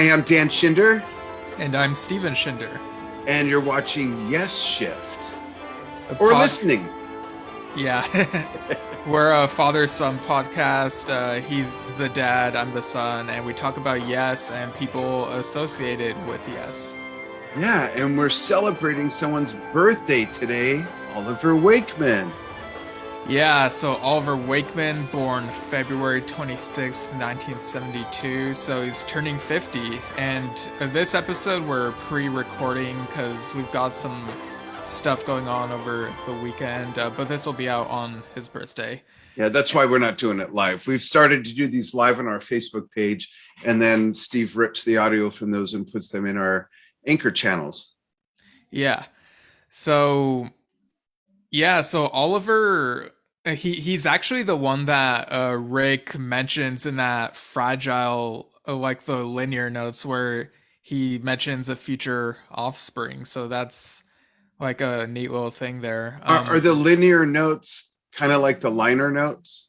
Hi, I'm Dan Schinder, And I'm Steven Schinder. and you're watching Yesshift. A Or pod- listening. yeah. We're a father-son podcast. He's the dad, I'm the son, and we talk about Yes and people associated with Yes. Yeah, and we're celebrating someone's birthday today, Oliver Wakeman. Yeah, so Oliver Wakeman, born February 26th, 1972, so he's turning 50. And this episode we're pre-recording because we've got some stuff going on over the weekend, but this will be out on his birthday. Yeah, that's why we're not doing it live. We've started to do these live on our Facebook page, and then Steve rips the audio from those and puts them in our Anchor channels. Yeah. So so Oliver, he's actually the one that Rick mentions in that fragile, like the linear notes where he mentions a future offspring. So that's like a neat little thing there. Are the linear notes kind of like the liner notes?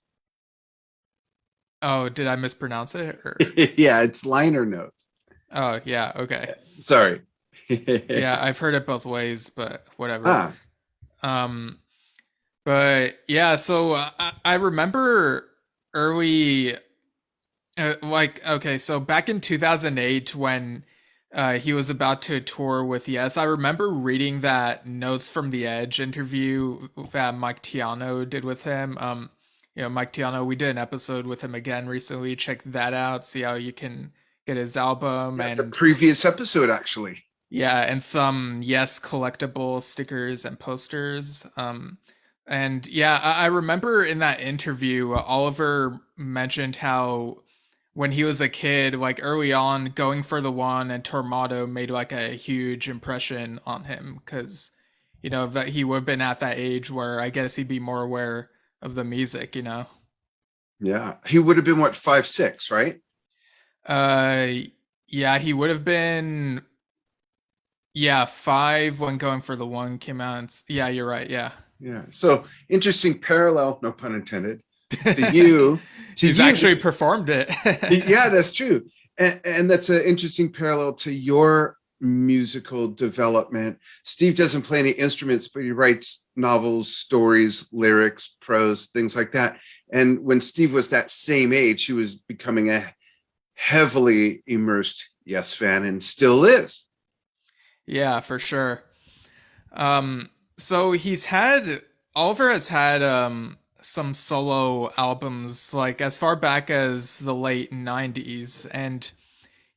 Oh, did I mispronounce it? Or... Yeah, it's liner notes. Oh, yeah. Okay. Sorry. Yeah, I've heard it both ways, but whatever. Ah, Um, but yeah, so I remember early, okay, so back in 2008 when he was about to tour with Yes, I remember reading that Notes from the Edge interview that Mike Tiano did with him. Mike Tiano, we did an episode with him again recently. Check that out, see how you can get his album yeah, the and previous episode, actually. yeah, and some Yes collectible stickers and posters. And yeah, I remember in that interview, Oliver mentioned how when he was a kid, like early on, Going for the One and Tormato made like a huge impression on him because, that he would have been at that age where I guess he'd be more aware of the music. Yeah, he would have been what, 5'6", right? Uh, yeah, he would have been, yeah, 5 when Going for the One came out. Yeah, you're right. Yeah. Yeah. So interesting parallel, no pun intended, to you. He's actually performed it. Yeah, that's true. And that's an interesting parallel to your musical development. Steve doesn't play any instruments, but he writes novels, stories, lyrics, prose, things like that. And when Steve was that same age, he was becoming a heavily immersed Yes fan and still is. Yeah, for sure. So Oliver has had some solo albums like as far back as the late 90s, and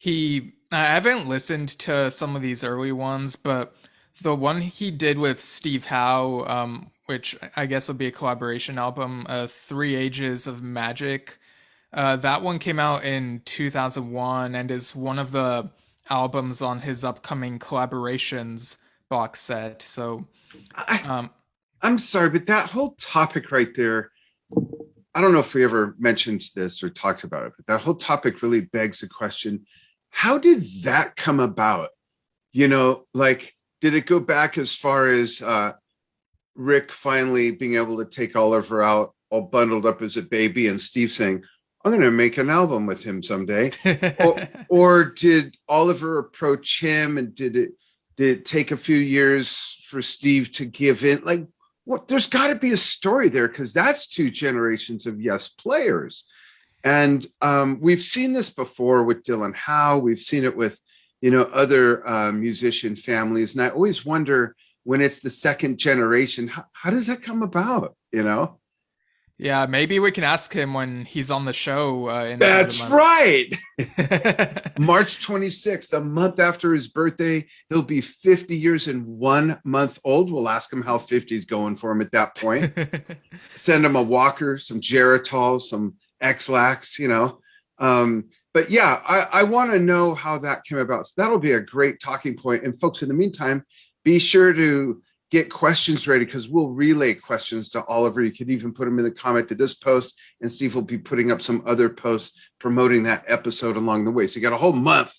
I haven't listened to some of these early ones, but the one he did with Steve Howe, which I guess will be a collaboration album, Three Ages of Magic, that one came out in 2001 and is one of the albums on his upcoming collaborations box set. So, I, um, I'm sorry, but that whole topic right there, I don't know if we ever mentioned this or talked about it, but that whole topic really begs the question, how did that come about? Like, did it go back as far as Rick finally being able to take Oliver out all bundled up as a baby and Steve saying, I'm going to make an album with him someday? or did Oliver approach him, and did it take a few years for Steve to give in? Like, what? There's got to be a story there, because that's two generations of Yes players. And we've seen this before with Dylan Howe. We've seen it with, other musician families. And I always wonder, when it's the second generation, how does that come about? Yeah, maybe we can ask him when he's on the show in That's about right. a month. March 26th, a month after his birthday, he'll be 50 years and 1 month old. We'll ask him how 50 is going for him at that point. Send him a walker, some Geritol, some X-Lax. But yeah, I want to know how that came about. So that'll be a great talking point. And folks, in the meantime, be sure to get questions ready, because we'll relay questions to Oliver. You could even put them in the comment to this post, and Steve will be putting up some other posts promoting that episode along the way. So you got a whole month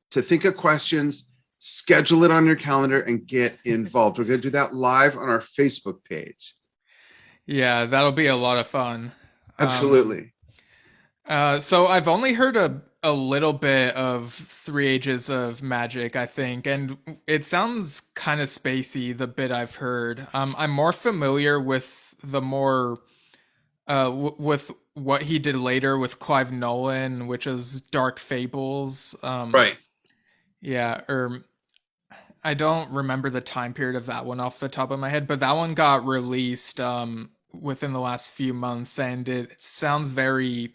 to think of questions, schedule it on your calendar, and get involved. We're going to do that live on our Facebook page. Yeah, that'll be a lot of fun. Absolutely. So I've only heard a little bit of Three Ages of Magic, I think, and it sounds kind of spacey, the bit I've heard. I'm more familiar with the more with what he did later with Clive Nolan, which is Dark Fables. Right. Yeah, or I don't remember the time period of that one off the top of my head, but that one got released within the last few months, and it sounds very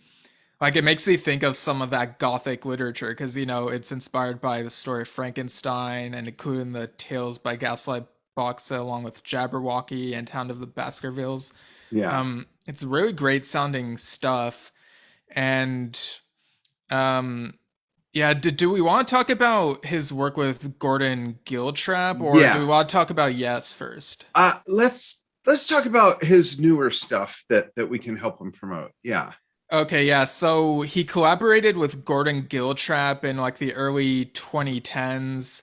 like it makes me think of some of that gothic literature because it's inspired by the story of Frankenstein and including the Tales by Gaslight box set along with Jabberwocky and Hound of the Baskervilles. Yeah. It's really great sounding stuff, and um, yeah. Do we want to talk about his work with Gordon Giltrap, or do we Yeah. want to talk about Yes first? Let's talk about his newer stuff that we can help him promote. Yeah. Okay, yeah. So he collaborated with Gordon Giltrap in like the early 2010s.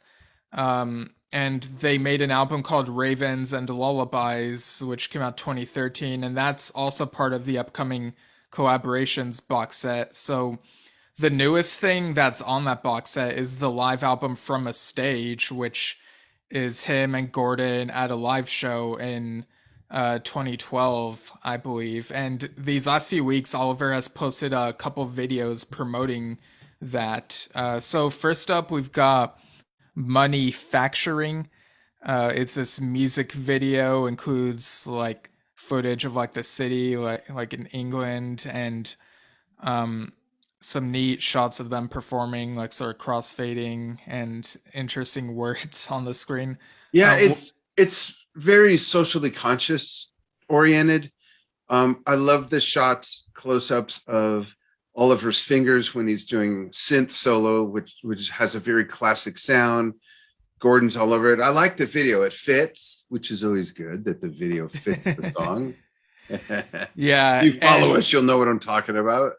And they made an album called Ravens and Lullabies, which came out 2013, and that's also part of the upcoming collaborations box set. So the newest thing that's on that box set is the live album From a Stage, which is him and Gordon at a live show in 2012, I believe. And these last few weeks, Oliver has posted a couple videos promoting that. So first up, we've got Money Facturing. It's this music video, includes like footage of like the city, like in England, and um, some neat shots of them performing, like sort of crossfading and interesting words on the screen. Yeah, Uh, it's very socially conscious oriented. I love the shots, close-ups of Oliver's fingers when he's doing synth solo, which has a very classic sound. Gordon's all over it. I like the video. It fits, which is always good that the video fits the song. yeah, You follow and us, you'll know what I'm talking about.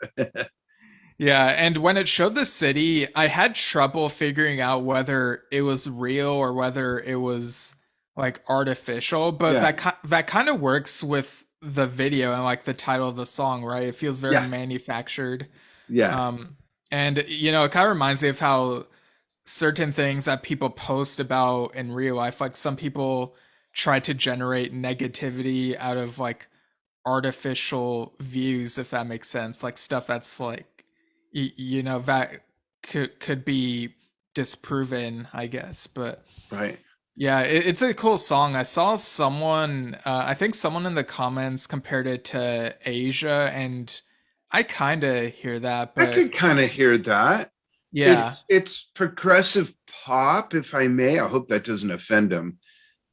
yeah, and when it showed the city, I had trouble figuring out whether it was real or whether it was like artificial, but Yeah, that kind of works with the video and like the title of the song, right? It feels very yeah, manufactured. yeah, Um and it kind of reminds me of how certain things that people post about in real life, like some people try to generate negativity out of like artificial views, if that makes sense, like stuff that's like that could be disproven, I guess. But right. yeah, it's a cool song. I saw someone, I think someone in the comments compared it to Asia, and I kind of hear that, I could but kind of hear that. yeah, It's progressive pop, if I may. I hope that doesn't offend him.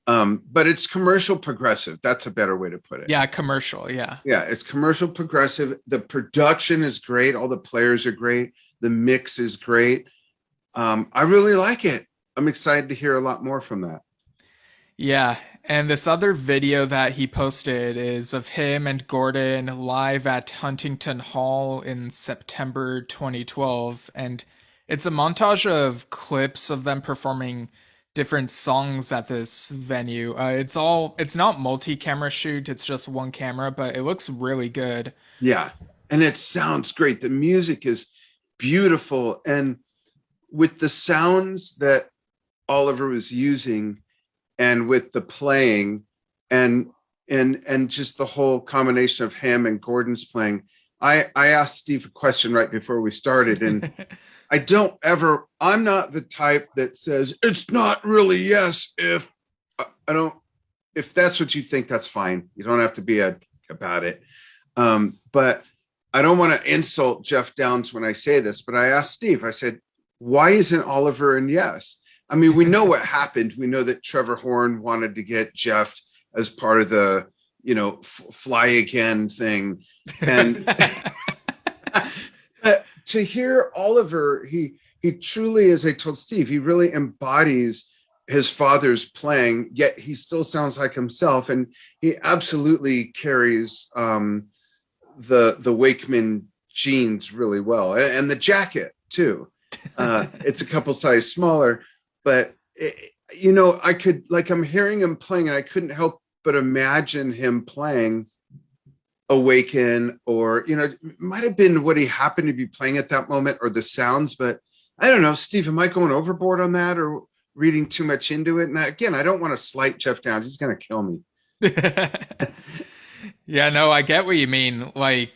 But it's commercial progressive. That's a better way to put it. yeah, commercial, yeah. Yeah, it's commercial progressive. The production is great. All the players are great. The mix is great. I really like it. I'm excited to hear a lot more from that. Yeah, and this other video that he posted is of him and Gordon live at Huntington Hall in September 2012, and it's a montage of clips of them performing different songs at this venue. It's not multi-camera shoot, it's just one camera, but it looks really good. Yeah, and it sounds great. The music is beautiful, and with the sounds that Oliver was using, and with the playing, and just the whole combination of him and Gordon's playing. I asked Steve a question right before we started, and I'm not the type that says it's not really yes if I don't, if that's what you think, that's fine. You don't have to be about it. But I don't want to insult Jeff Downs when I say this, but I asked Steve, I said, why isn't Oliver in yes? I mean, we know what happened. We know that Trevor Horn wanted to get Jeff as part of the, fly again thing. And to hear Oliver, he truly, as I told Steve, he really embodies his father's playing, yet he still sounds like himself. And he absolutely carries the Wakeman jeans really well, and the jacket too. It's a couple size smaller, but I could, like, I'm hearing him playing and I couldn't help but imagine him playing Awaken, or it might have been what he happened to be playing at that moment or the sounds, but I don't know. Steve, am I going overboard on that or reading too much into it? And again, I don't want to slight Jeff Downs. He's going to kill me. Yeah, no, I get what you mean. Like,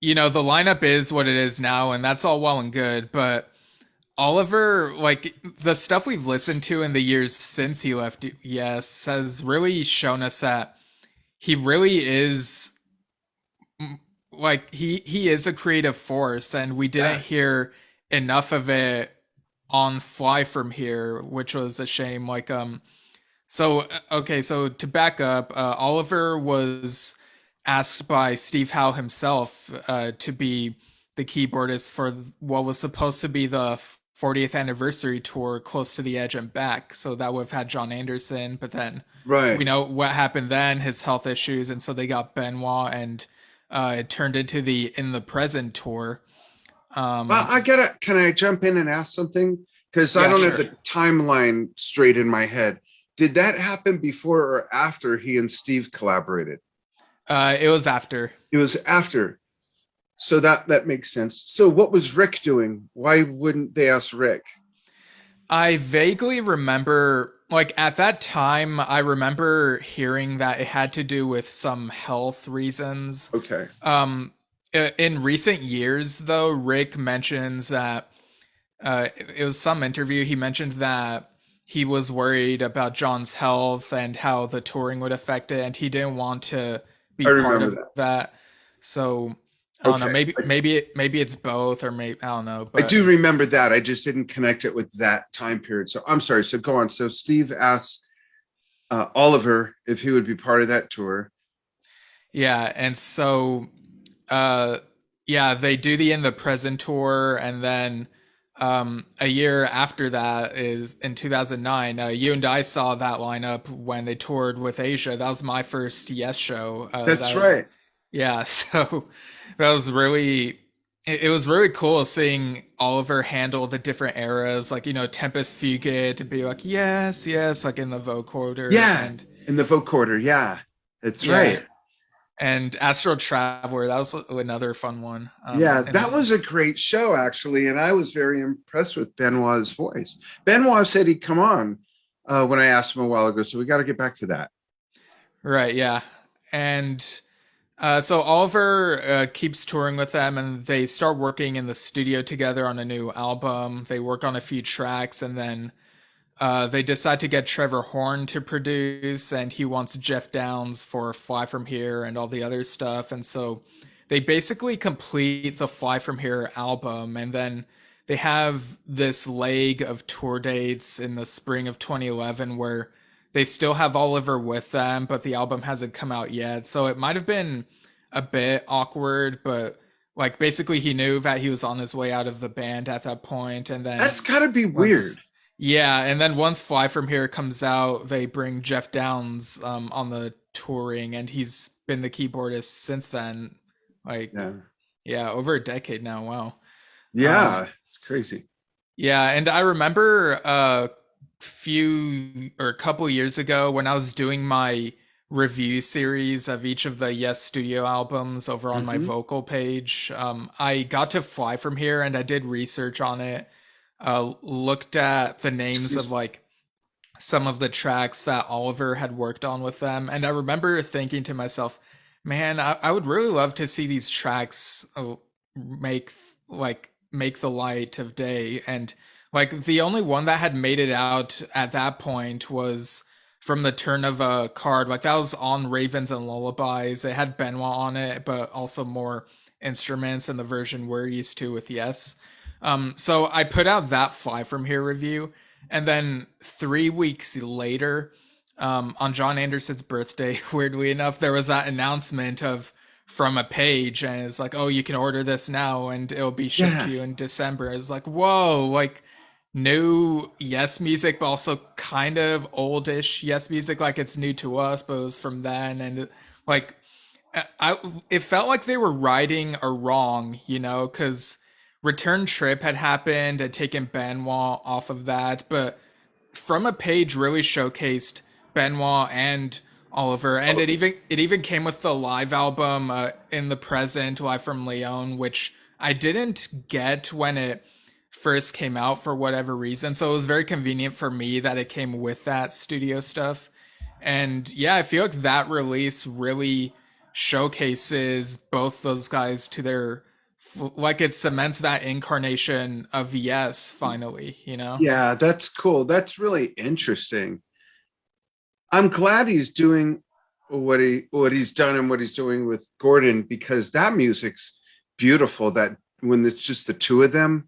the lineup is what it is now, and that's all well and good, but Oliver, like the stuff we've listened to in the years since he left Yes has really shown us that he really is like he is a creative force, and we didn't Yeah. hear enough of it on Fly From Here, which was a shame. So okay, so to back up, Oliver was asked by Steve Howe himself to be the keyboardist for what was supposed to be the 40th anniversary tour, Close to the Edge and Back. So that would have had John Anderson, but then we Right. know what happened then, his health issues, and so they got Benoit, and it turned into the In the Present tour. Well, Um, can I jump in and ask something? Because I yeah, don't have sure. the timeline straight in my head. Did that happen before or after he and Steve collaborated? It was after. It was after. So that makes sense. So what was Rick doing? Why wouldn't they ask Rick? I vaguely remember, like at that time, I remember hearing that it had to do with some health reasons. Okay. In recent years, though, Rick mentions that it was some interview. He mentioned that he was worried about John's health and how the touring would affect it, and he didn't want to I be part remember of that. that. So I don't know. Okay. Maybe it's both, or maybe I don't know. I But do remember that. I just didn't connect it with that time period. So I'm sorry. So go on. So Steve asked Oliver if he would be part of that tour. yeah, and so uh yeah, they do the In the Present tour, and then a year after that is in 2009. You and I saw that lineup when they toured with Asia. That was my first Yes show. That's right. Yeah, so that was really it was really cool seeing Oliver handle the different eras, like Tempest Fugit to be like yes, yes, like in the vocoder, Yeah. and In the vocoder. Yeah. That's yeah, right. and Astro Traveler. That was another fun one. Yeah, And that was a his great show, actually. And I was very impressed with Benoit's voice. Benoit said he'd come on when I asked him a while ago. So we got to get back to that. right, yeah, and so Oliver keeps touring with them, and they start working in the studio together on a new album. They work on a few tracks, and then they decide to get Trevor Horn to produce, and he wants Jeff Downs for Fly From Here and all the other stuff. And so they basically complete the Fly From Here album, and then they have this leg of tour dates in the spring of 2011 where they still have Oliver with them, but the album hasn't come out yet. So it might have been a bit awkward, but like basically he knew that he was on his way out of the band at that point, and then That's got to be once weird. yeah, and then once Fly From Here comes out, they bring Jeff Downs on the touring, and he's been the keyboardist since then. Like, Yeah. yeah, over a decade now. Wow. Um, Yeah. It's crazy. yeah, and I remember a few or a couple years ago when I was doing my review series of each of the Yes Studio albums over on my Hmm. vocal page. I got to Fly From Here, and I did research on it. Looked at the names Excuse of me. like some of the tracks that Oliver had worked on with them. And I remember thinking to myself, man, I would really love to see these tracks make make the light of day. And like the only one that had made it out at that point was From the Turn of a Card. Like that was on Ravens and Lullabies. It had Benoit on it, but also more instruments than the version we're used to with Yes. So I put out that Fly From Here review, and then 3 weeks later, on John Anderson's birthday, weirdly enough, there was that announcement of From a Page, and it's like, oh, you can order this now, and it'll be shipped Yeah. to you in December. It's like, whoa, like new Yes music, but also kind of oldish Yes music, like it's new to us, but it was from then, and like, it felt like they were righting a wrong, because Return Trip had happened and taken Benoit off of that, but From a Page really showcased Benoit and Oliver, and Oh, it even came with the live album In the Present, Live from Leon, which I didn't get when it first came out for whatever reason. So it was very convenient for me that it came with that studio stuff. And yeah, I feel like that release really showcases both those guys to their like it cements that incarnation of Yes finally, you know? yeah, that's cool. That's really interesting. I'm glad he's doing what he's done and what he's doing with Gordon because that music's beautiful. That when it's just the two of them,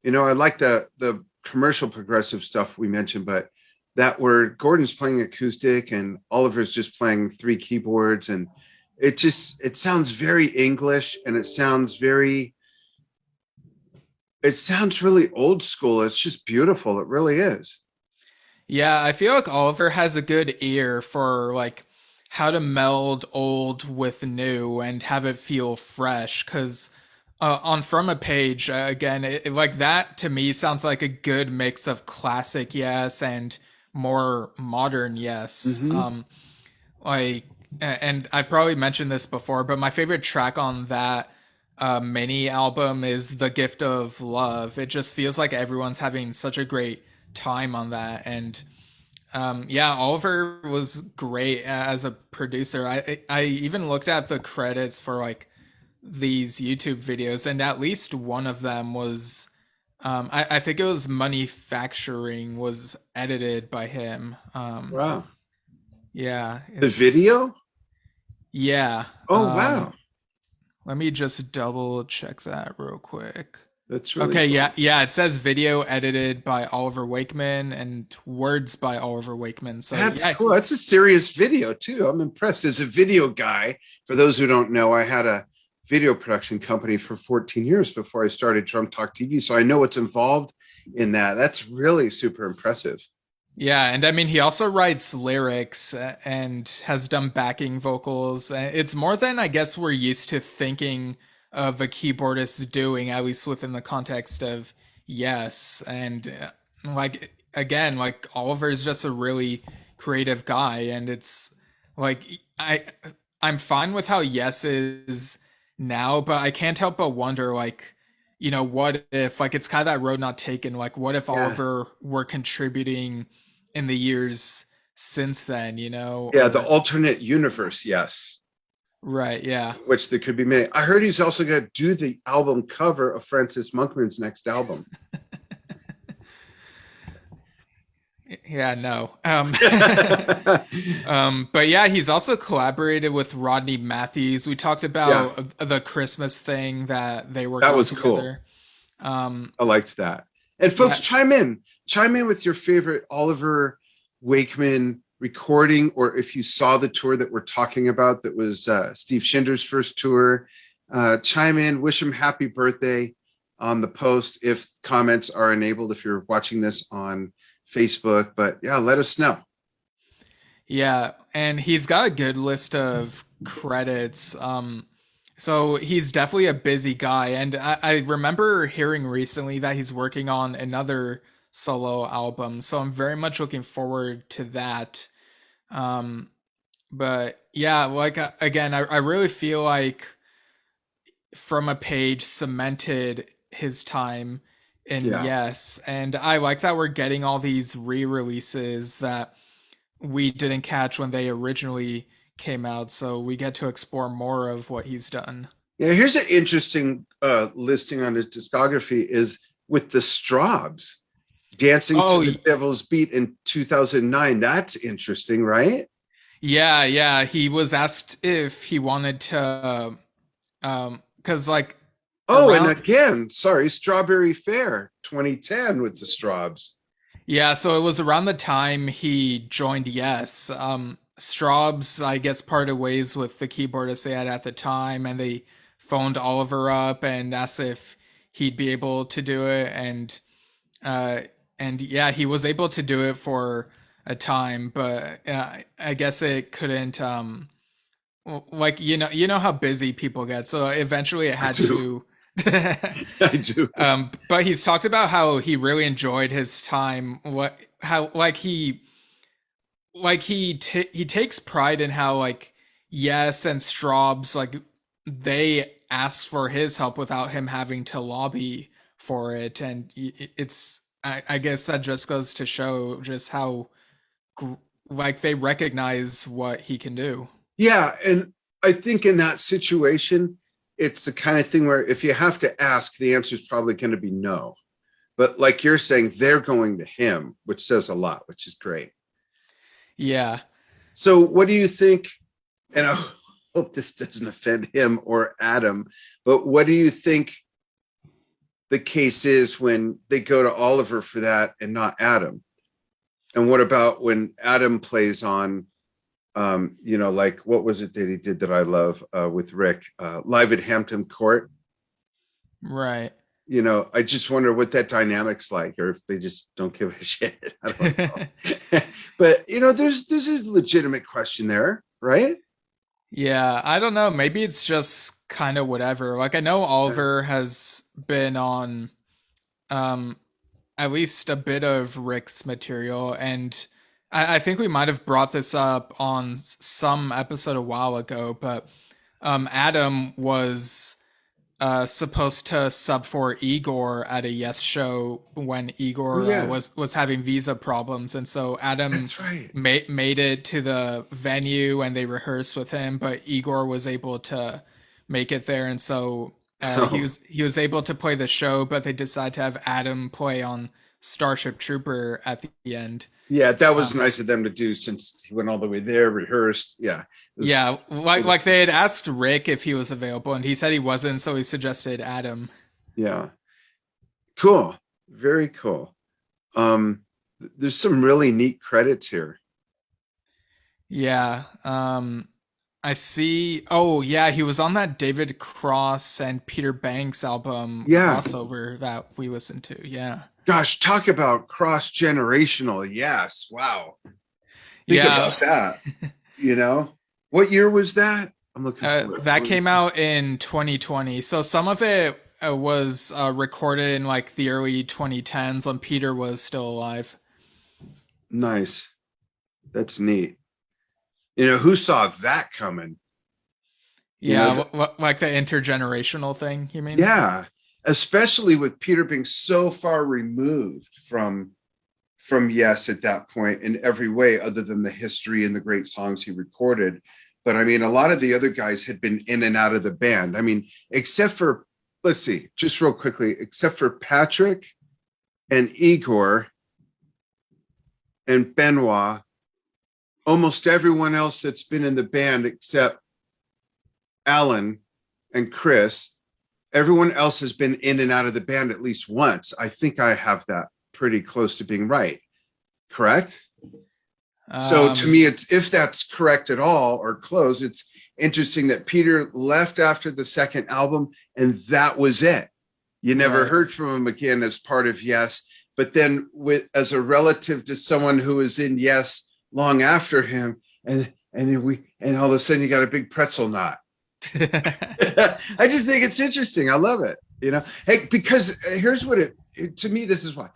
I like the commercial progressive stuff we mentioned, but that where Gordon's playing acoustic and Oliver's just playing three keyboards, and it sounds very English and it sounds really old school. It's just beautiful. It really is. Yeah, I feel like Oliver has a good ear for like how to meld old with new and have it feel fresh. Because on From a Page, again, like that to me sounds like a good mix of classic Yes and more modern Yes. Hmm. Like, and I probably mentioned this before, but my favorite track on that mini album is The Gift of Love. It just feels like everyone's having such a great time on that. And yeah, Oliver was great as a producer. I even looked at the credits for like these YouTube videos, and at least one of them was, I think it was Manufacturing was edited by him. Wow. Yeah, The it's video? yeah. Oh, wow. Let me just double check that real quick. That's really Okay, yeah, cool. yeah. It says video edited by Oliver Wakeman and words by Oliver Wakeman. So That's yeah, cool. That's a serious video too. I'm impressed. As a video guy, for those who don't know, I had a video production company for 14 years before I started Drum Talk TV. So I know what's involved in that. That's really super impressive. yeah, and I mean he also writes lyrics and has done backing vocals. It's more than I guess we're used to thinking of a keyboardist doing, at least within the context of Yes. And like again, like Oliver's just a really creative guy, and it's like I'm fine with how Yes is now, but I can't help but wonder like what if like it's kind of that road not taken, like what if Yeah. Oliver were contributing in the years since then, Yeah. The or alternate universe. Yes. right, yeah. Which there could be many. I heard he's also going to do the album cover of Francis Monkman's next album. Yeah, no. But yeah, he's also collaborated with Rodney Matthews. We talked Yeah. about the Christmas thing that they worked That on was cool. together. Um, I liked that. And folks, yeah, chime in with your favorite Oliver Wakeman recording, or if you saw the tour that we're talking about, that was Steve Schinder's first tour. Chime in, wish him happy birthday on the post if comments are enabled, if you're watching this on Facebook. But yeah, let us know. yeah, and he's got a good list of credits. So he's definitely a busy guy, and I remember hearing recently that he's working on another solo album. So I'm very much looking forward to that. Um, but yeah, like again, I really feel like From a Page cemented his time in Yeah. Yes, and I like that we're getting all these re-releases that we didn't catch when they originally came out, so we get to explore more of what he's done. Yeah, here's an interesting listing on his discography is with the Strawbs. Dancing to Oh, the Devil's Beat in 2009. That's interesting, right? yeah, yeah. He was asked if he wanted to, because like Oh, and around, again, sorry, Strawberry Fair 2010 with the Strawbs. yeah. So it was around the time he joined Yes. Straubs, I guess, parted ways with the keyboardist they had at the time, and they phoned Oliver up and asked if he'd be able to do it, uh, and yeah, he was able to do it for a time, but I guess it couldn't. Like you know how busy people get, so eventually it I had do. to. I do. But he's talked about how he really enjoyed his time. What how like he like he takes pride in how like Yes and Straub's like they asked for his help without him having to lobby for it, and it's I guess that just goes to show just how like they recognize what he can do. Yeah, and I think in that situation, it's the kind of thing where if you have to ask, the answer is probably going to be no. But like you're saying, they're going to him, which says a lot, which is great. Yeah. So, what do you think? And I hope this doesn't offend him or Adam, but what do you think the case is when they go to Oliver for that and not Adam? And what about when Adam plays on, like what was it that he did that I love with Rick, live at Hampton Court? Right. I just wonder what that dynamic's like, or if they just don't give a shit. I don't know. But there's a legitimate question there, right? Yeah, I don't know. Maybe it's just kind of whatever. Like I know Oliver has been on um at least a bit of Rick's material, and I think we might have brought this up on some episode a while ago, but Adam was supposed to sub for Igor at a Yes show when Oh Igor yeah, was having visa problems, and so Adam that's right. made it to the venue and they rehearsed with him, but Igor was able to make it there, and so Oh, he was able to play the show, but they decided to have Adam play on Starship Trooper at the end. yeah, that was Um, nice of them to do since he went all the way there, rehearsed. Yeah, it was yeah, cool. like they had asked Rick if he was available, and he said he wasn't, so he suggested Adam. Yeah, cool, very cool. Um, there's some really neat credits here. Yeah. I see. Oh, yeah, he was on that David Cross and Peter Banks album Yeah, crossover that we listened to. Yeah. gosh, talk about cross generational. Yes, wow. Think Yeah. about that. What year was that? I'm looking for it. That came out in 2020. So some of it was recorded in like the early 2010s when Peter was still alive. Nice. That's neat. Who saw that coming? You know, Yeah, like the intergenerational thing, you mean? yeah, especially with Peter being so far removed from Yes at that point in every way, other than the history and the great songs he recorded. But I mean, a lot of the other guys had been in and out of the band. I mean, except for, let's see, just real quickly, except for Patrick and Igor and Benoit, almost everyone else that's been in the band except Alan and Chris, everyone else has been in and out of the band at least once. I think I have that pretty close to being right. Correct? So to Um, me, it's if that's correct at all or close, it's interesting that Peter left after the second album and that was it. You never right. heard from him again as part of Yes, but then with as a relative to someone who was in Yes long after him, and all of a sudden you got a big pretzel knot. I just think it's interesting. I love it. Hey, because here's what to me, this is why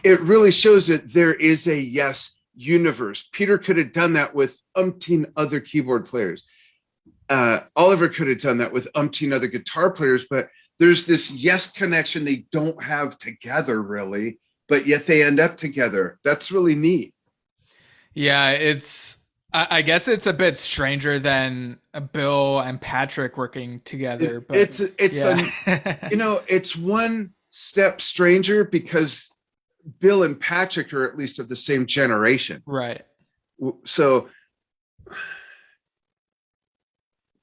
it really shows that there is a Yes universe. Peter could have done that with umpteen other keyboard players. Oliver could have done that with umpteen other guitar players, but there's this Yes connection they don't have together really, but yet they end up together. That's really neat. Yeah, it's. I guess it's a bit stranger than Bill and Patrick working together, but It's yeah, a it's one step stranger because Bill and Patrick are at least of the same generation. right. So,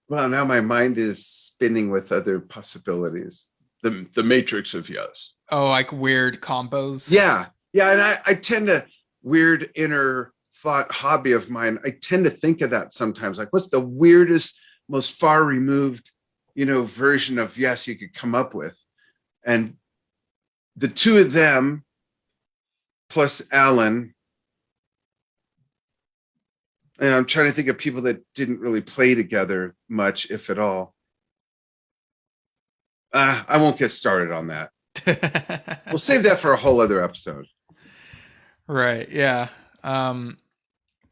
well, now my mind is spinning with other possibilities. The matrix of Yes. Oh, like weird combos. Yeah. Yeah. And I tend to, weird inner thought hobby of mine, I tend to think of that sometimes. Like, what's the weirdest, most far removed, version of Yes you could come up with? And the two of them plus Alan. And I'm trying to think of people that didn't really play together much, if at all. I won't get started on that. We'll save that for a whole other episode. Right. Yeah.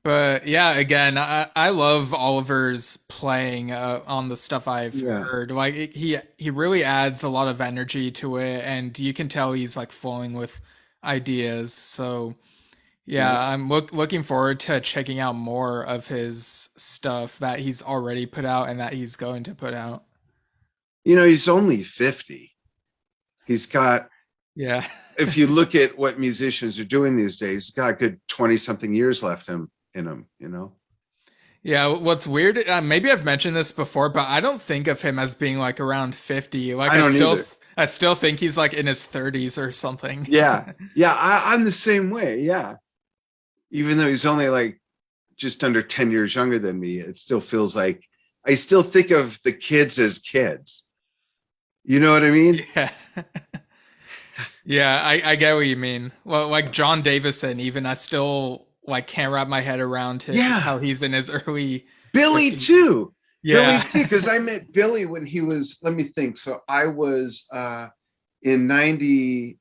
But yeah, again, I love Oliver's playing on the stuff I've Yeah. heard. Like he really adds a lot of energy to it, and you can tell he's like flowing with ideas. So Yeah. yeah, I'm looking forward to checking out more of his stuff that he's already put out and that he's going to put out. He's only 50. He's got, Yeah. if you look at what musicians are doing these days, he's got a good 20 something years left in him. Yeah, what's weird, maybe I've mentioned this before, but I don't think of him as being like around 50. Like I don't either. I still think he's like in his 30s or something. Yeah. Yeah. I'm the same way. Yeah. Even though he's only like just under 10 years younger than me, it still feels like I still think of the kids as kids. You know what I mean? Yeah. Yeah, I get what you mean. Well, like John Davison, even I still like can't wrap my head around Yeah. how he's in his early Billy 50s. too. Billy Yeah. too, because I met Billy when he was, let me think. So I was in 97.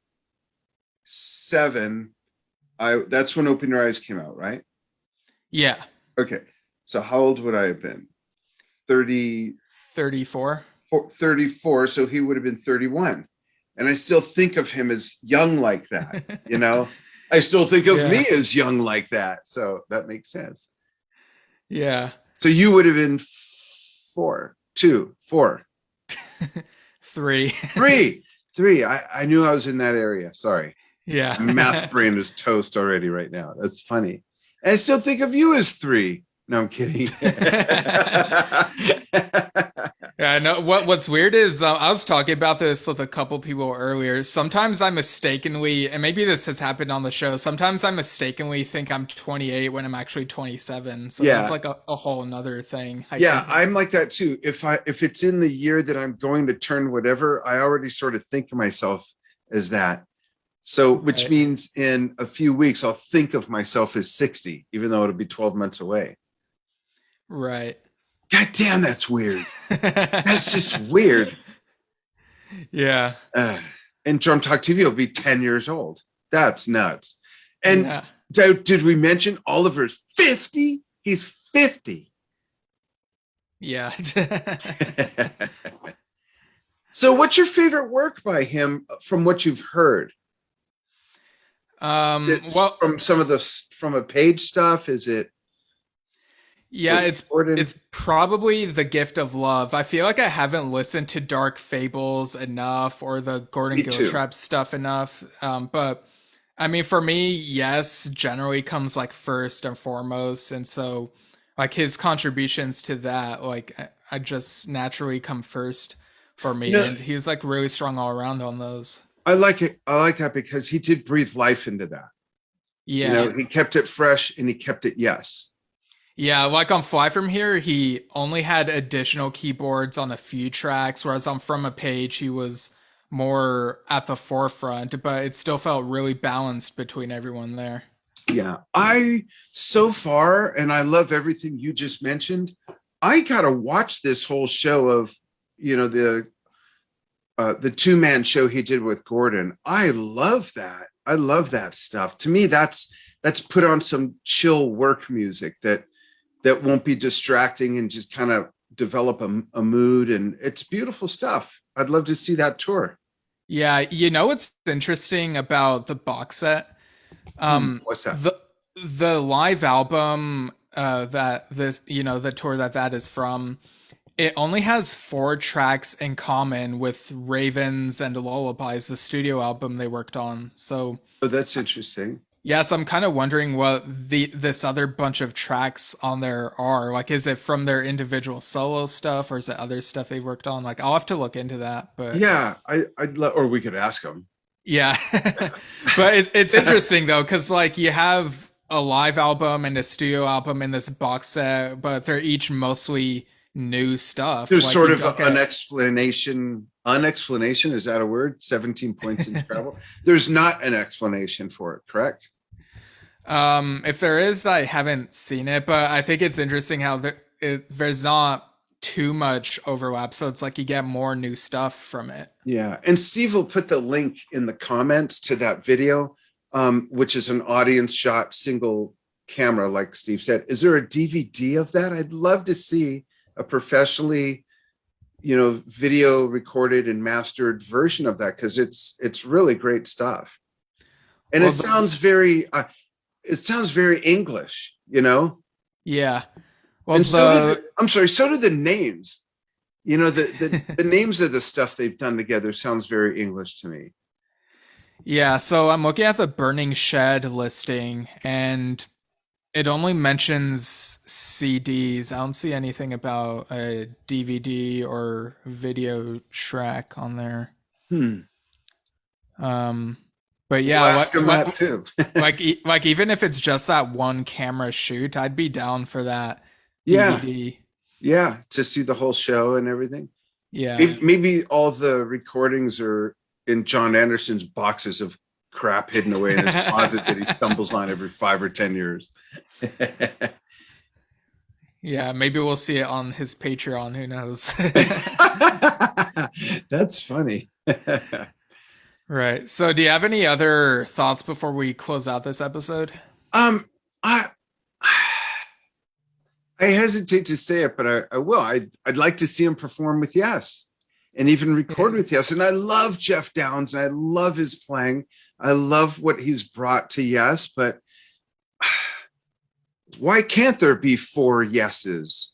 That's when Open Your Eyes came out, right? Yeah. Okay. So how old would I have been? 30, 34. 34. So he would have been 31. And I still think of him as young like that. I still think of Yeah. me as young like that. So that makes sense. Yeah. So you would have been 4, 2, 4, 3. 3, 3. I knew I was in that area. Sorry. Yeah. My math brain is toast already right now. That's funny. And I still think of you as 3. No, I'm kidding. Yeah, no. What's weird is I was talking about this with a couple people earlier. Sometimes I mistakenly, and maybe this has happened on the show. Sometimes I mistakenly think I'm 28 when I'm actually 27. So that's Yeah. like a whole nother thing. I Yeah, think. I'm like that too. If it's in the year that I'm going to turn whatever, I already sort of think of myself as that. So, which Right. means in a few weeks, I'll think of myself as 60, even though it'll be 12 months away. Right. God damn, that's weird. That's just weird. Yeah. Uh, and Drum Talk TV will be 10 years old. That's nuts. And Yeah. did we mention Oliver's 50? He's 50. Yeah. So, what's your favorite work by him from what you've heard? It's Well, from some of the from a page stuff. Is it yeah, Gordon? it's probably The Gift of Love. I feel like I haven't listened to Dark Fables enough or the Gordon Me too. Giltrap stuff enough. But I mean, for me, yes, generally comes like first and foremost, and so like his contributions to that, like I just naturally come first for You me, know, and he's like really strong all around on those. I like it. I like that because he did breathe life into that. Yeah. He kept it fresh and he kept it. Yes. Yeah, like on Fly From Here, he only had additional keyboards on a few tracks, whereas on From a Page, he was more at the forefront, but it still felt really balanced between everyone there. Yeah. So far, and I love everything you just mentioned. I gotta watch this whole show of, you know, the 2-man show he did with Gordon. I love that. I love that stuff. To me, that's put on some chill work music that won't be distracting and just kind of develop a mood. And it's beautiful stuff. I'd love to see that tour. Yeah, you know what's interesting about the box set? What's that? The live album that this, the tour that is from, it only has 4 tracks in common with Ravens and Lullabies, the studio album they worked on. So Oh, that's interesting. yeah, so I'm kind of wondering what this other bunch of tracks on there are. Like, is it from their individual solo stuff, or is it other stuff they've worked on? Like, I'll have to look into that. But Yeah, I'd love, or we could ask him. yeah, but it's interesting though, because like you have a live album and a studio album in this box set, but they're each mostly new stuff. There's Like sort you of look an at explanation. Unexplanation, is that a word? 17 points in Scrabble. There's not an explanation for it, correct? if there is, I haven't seen it, but I think it's interesting how there's not too much overlap, so it's like you get more new stuff from it. Yeah. And Steve will put the link in the comments to that video, which is an audience shot single camera, like Steve said. Is there a DVD of that? I'd love to see a professionally, video recorded and mastered version of that, because it's really great stuff. And Well, the it sounds very English, you know. yeah. Well, And so did the I'm sorry, so do the names. The names of the stuff they've done together sounds very English to me. yeah, so I'm looking at the Burning Shed listing and it only mentions CDs. I don't see anything about a DVD or video track on there. Hmm. Um, but yeah, We'll ask them that too. like even if it's just that one camera shoot, I'd be down for that Yeah, DVD. yeah, to see the whole show and everything. Yeah. Maybe all the recordings are in John Anderson's boxes of crap hidden away in his closet that he stumbles on every 5 or 10 years. Yeah, maybe we'll see it on his Patreon, who knows. That's funny. Right. So do you have any other thoughts before we close out this episode? um, I I hesitate to say it, but I will. I'd like to see him perform with Yes, and even record Yeah. with Yes. And I love Jeff Downs, and I love his playing. I love what he's brought to Yes, but why can't there be four Yeses?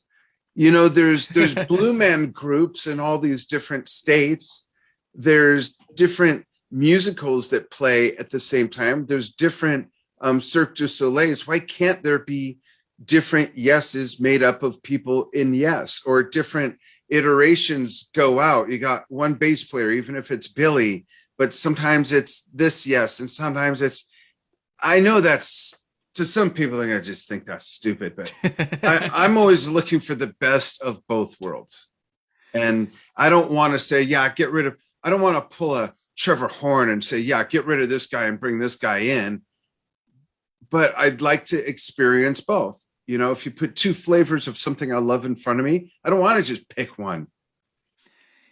There's Blue Man groups in all these different states. There's different musicals that play at the same time. There's different Cirque du Soleils. Why can't there be different Yeses made up of people in Yes, or different iterations go out? You got one bass player, even if it's Billy, but sometimes it's this Yes, and sometimes it's, I know that's, to some people, they're going to just think that's stupid, but I'm always looking for the best of both worlds. And I don't want to say, yeah, I don't want to pull a Trevor Horn and say, yeah, get rid of this guy and bring this guy in. But I'd like to experience both. If you put two flavors of something I love in front of me, I don't want to just pick one.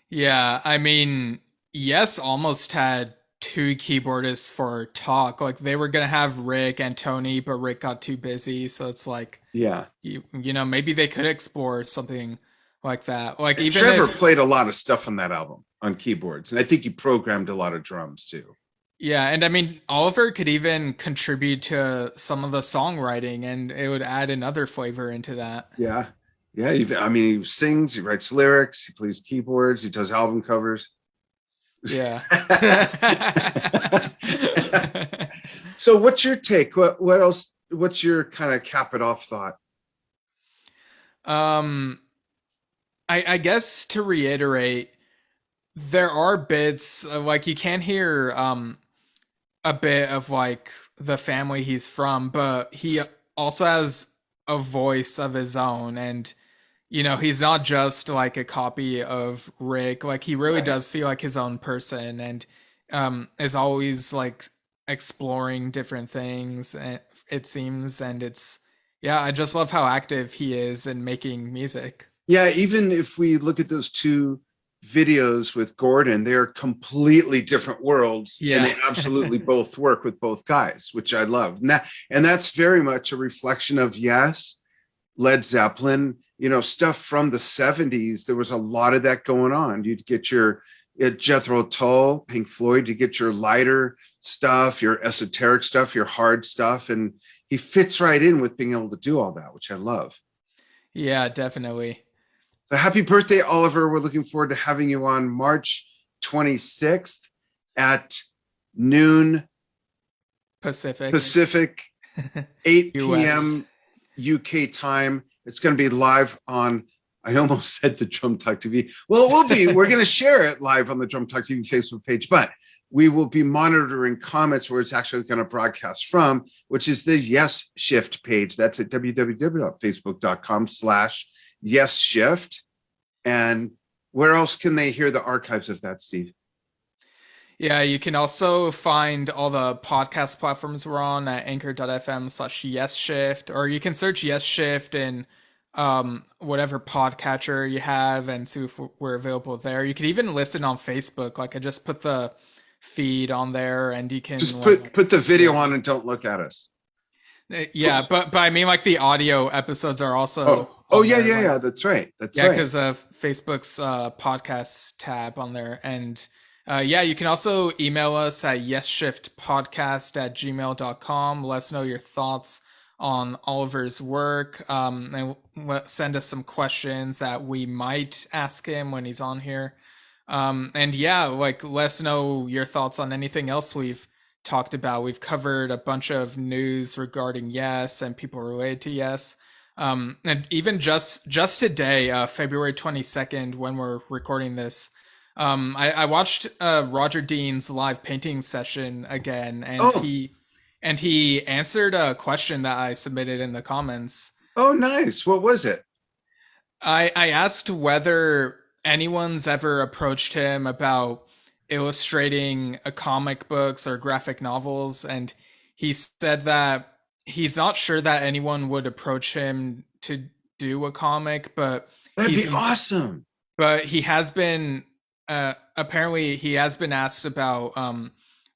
Yeah, I mean, Yes almost had two keyboardists for Talk. Like they were gonna have Rick and Tony, but Rick got too busy. So it's like Yeah. maybe they could explore something like that. Like And even Trevor if played a lot of stuff on that album on keyboards. And I think he programmed a lot of drums too. yeah, and I mean Oliver could even contribute to some of the songwriting and it would add another flavor into that. Yeah. Yeah. He sings, he writes lyrics, he plays keyboards, he does album covers. Yeah. So what's your take? What else? What's your kind of cap it off thought? um I guess to reiterate, there are bits like you can hear a bit of like the family he's from, but he also has a voice of his own. And, he's not just like a copy of Rick. Like he really Right. does feel like his own person and is always like exploring different things, it seems. And yeah, I just love how active he is in making music. Yeah, even if we look at those two videos with Gordon, they are completely different worlds, and Yeah. they absolutely both work with both guys, which I love. And that's very much a reflection of Yes, Led Zeppelin, stuff from the 70s. There was a lot of that going on. You'd get your Jethro Tull, Pink Floyd, you get your lighter stuff, your esoteric stuff, your hard stuff, and he fits right in with being able to do all that, which I love. Yeah, definitely. So happy birthday, Oliver. We're looking forward to having you on March 26th at noon Pacific. Pacific, 8 US. p.m. UK time. It's going to be live on, I almost said the Drum Talk TV. Well, it will be. We're going to share it live on the Drum Talk TV Facebook page, but we will be monitoring comments where it's actually going to broadcast from, which is the Yesshift page. That's at www.facebook.com/Yesshift. And where else can they hear the archives of that, Steve? Yeah, you can also find all the podcast platforms we're on at anchor.fm/Yesshift, or you can search Yesshift in whatever podcatcher you have and see if we're available there. You could even listen on Facebook. Like I just put the feed on there and you can Just like, put the video on and don't look at us. Yeah, but I mean, like the audio episodes are also Oh on yeah, there. yeah, Like, yeah. That's right. That's yeah, right. because of Facebook's podcast tab on there. And yeah, you can also email us at yesshiftpodcast@gmail.com. Let us know your thoughts on Oliver's work, and send us some questions that we might ask him when he's on here. And yeah, like let us know your thoughts on anything else we've talked about. We've covered a bunch of news regarding Yes and people related to Yes. And even just today, February 22nd, when we're recording this, I watched Roger Dean's live painting session again, Oh, and he answered a question that I submitted in the comments. oh, nice. What was it? I asked whether anyone's ever approached him about illustrating comic books or graphic novels, and he said that he's not sure that anyone would approach him to do a comic, That'd be awesome. but he has been apparently he has been asked about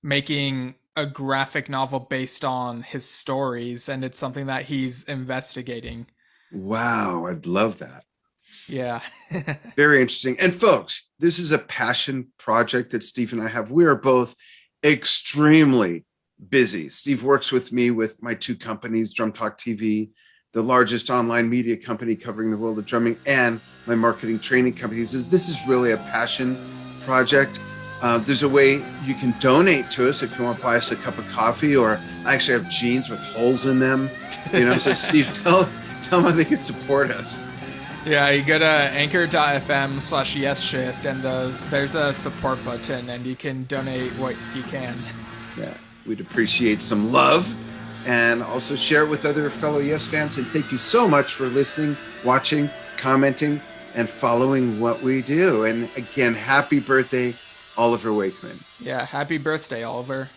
making a graphic novel based on his stories, and it's something that he's investigating. Wow, I'd love that. Yeah. Very interesting. And folks, this is a passion project that Steve and I have. We are both extremely busy. Steve works with me with my two companies, Drum Talk TV, the largest online media company covering the world of drumming, and my marketing training company. He says this is really a passion project. There's a way you can donate to us if you want to buy us a cup of coffee, or I actually have jeans with holes in them. So Steve, tell them how they can support us. Yeah, you go to anchor.fm/yesshift, and there's a support button, and you can donate what you can. Yeah, we'd appreciate some love, and also share it with other fellow Yes fans. And thank you so much for listening, watching, commenting, and following what we do. And again, happy birthday, Oliver Wakeman. Yeah, happy birthday, Oliver.